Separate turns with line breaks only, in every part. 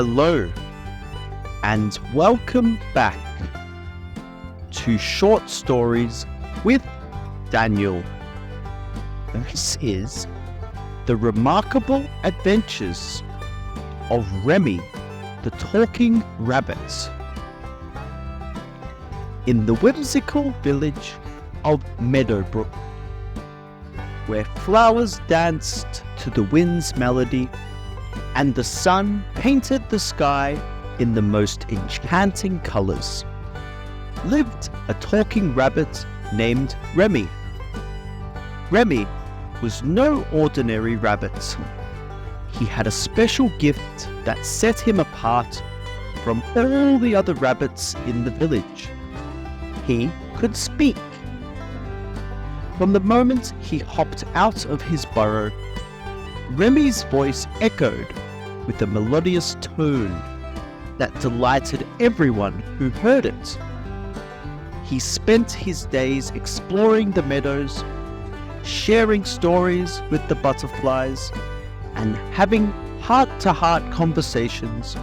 Hello, and welcome back to Short Stories with Daniel. This is the remarkable adventures of Remy, the talking rabbit. In the whimsical village of Meadowbrook, where flowers danced to the wind's melody and the sun painted the sky in the most enchanting colors, lived a talking rabbit named Remy. Remy was no ordinary rabbit. He had a special gift that set him apart from all the other rabbits in the village. He could speak. From the moment he hopped out of his burrow, Remy's voice echoed with a melodious tone that delighted everyone who heard it. He spent his days exploring the meadows, sharing stories with the butterflies, and having heart-to-heart conversations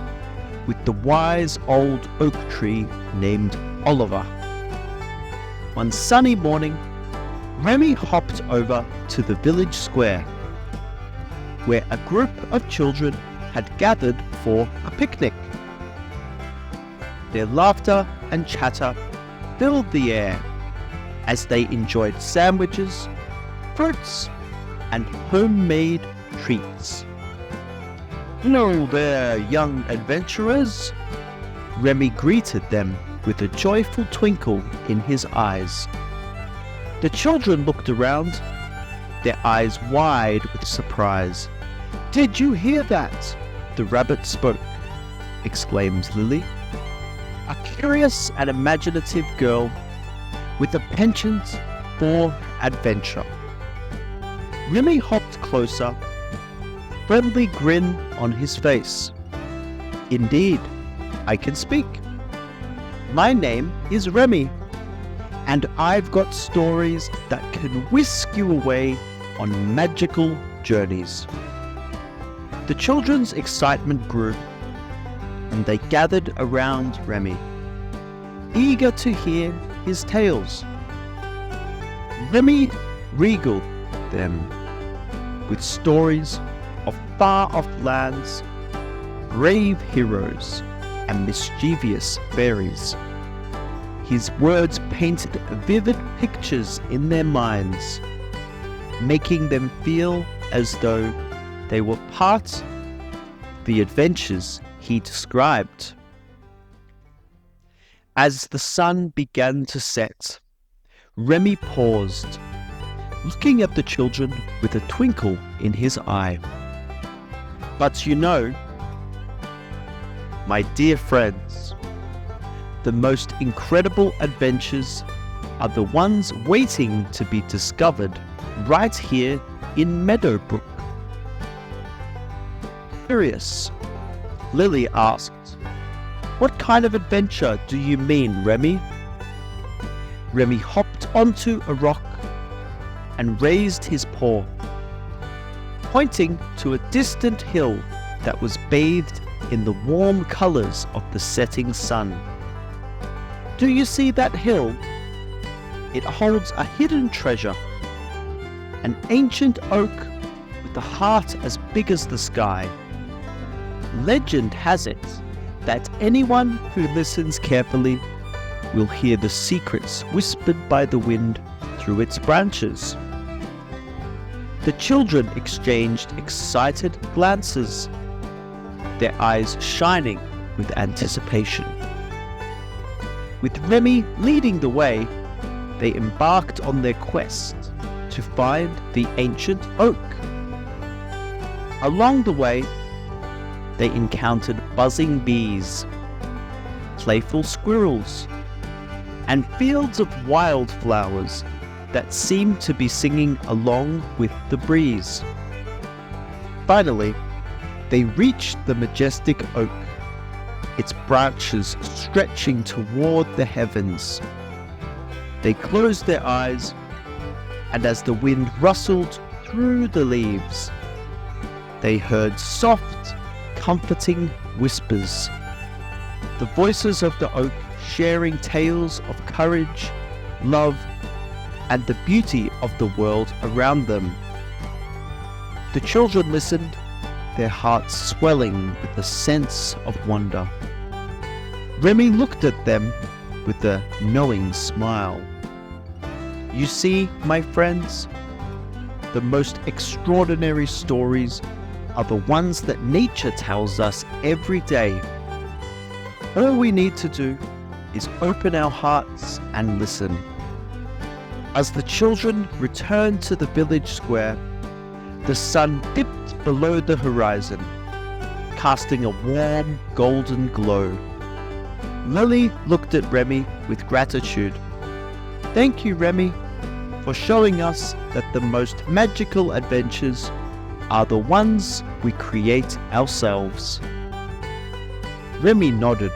with the wise old oak tree named Oliver. One sunny morning, Remy hopped over to the village square, where a group of children had gathered for a picnic. Their laughter and chatter filled the air as they enjoyed sandwiches, fruits, and homemade treats. "Hello there, young adventurers," Remy greeted them with a joyful twinkle in his eyes. The children looked around, their eyes wide with surprise. "Did you hear that? The rabbit spoke," exclaimed Lily, a curious and imaginative girl with a penchant for adventure. Remy hopped closer, friendly grin on his face. "Indeed, I can speak. My name is Remy, and I've got stories that can whisk you away on magical journeys." The children's excitement grew, and they gathered around Remy, eager to hear his tales. Remy regaled them with stories of far-off lands, brave heroes, and mischievous fairies. His words painted vivid pictures in their minds, making them feel as though they were part of the adventures he described. As the sun began to set, Remy paused, looking at the children with a twinkle in his eye. "But you know, my dear friends, the most incredible adventures are the ones waiting to be discovered right here in Meadowbrook." Curious, Lily asked, "What kind of adventure do you mean, Remy?" Remy hopped onto a rock and raised his paw, pointing to a distant hill that was bathed in the warm colors of the setting sun. "Do you see that hill? It holds a hidden treasure, an ancient oak with a heart as big as the sky. Legend has it that anyone who listens carefully will hear the secrets whispered by the wind through its branches." The children exchanged excited glances, their eyes shining with anticipation. With Remy leading the way, they embarked on their quest to find the ancient oak. Along the way, they encountered buzzing bees, playful squirrels, and fields of wildflowers that seemed to be singing along with the breeze. Finally, they reached the majestic oak, its branches stretching toward the heavens. They closed their eyes, and as the wind rustled through the leaves, they heard soft, comforting whispers. The voices of the oak sharing tales of courage, love, and the beauty of the world around them. The children listened, their hearts swelling with a sense of wonder. Remy looked at them with a knowing smile. You see, my friends, the most extraordinary stories are the ones that nature tells us every day. All we need to do is open our hearts and listen. As the children returned to the village square, the sun dipped below the horizon, casting a warm golden glow. Lily looked at Remy with gratitude. Thank you, Remy, for showing us that the most magical adventures are the ones we create ourselves. Remy nodded,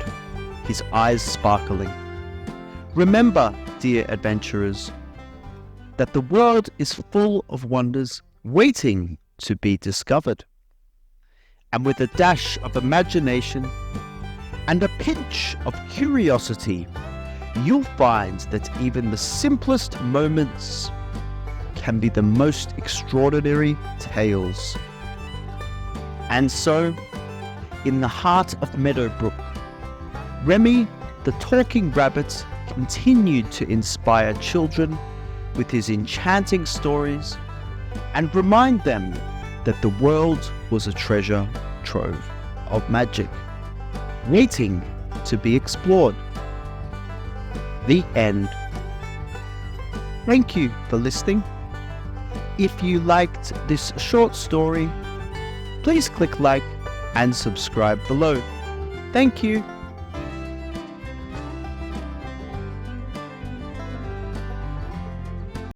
his eyes sparkling. Remember, dear adventurers, that the world is full of wonders waiting to be discovered. And with a dash of imagination and a pinch of curiosity, you'll find that even the simplest moments can be the most extraordinary tales. And so, in the heart of Meadowbrook, Remy, the talking rabbit, continued to inspire children with his enchanting stories and remind them that the world was a treasure trove of magic, waiting to be explored. The end. Thank you for listening. If you liked this short story, please click like and subscribe below. Thank you.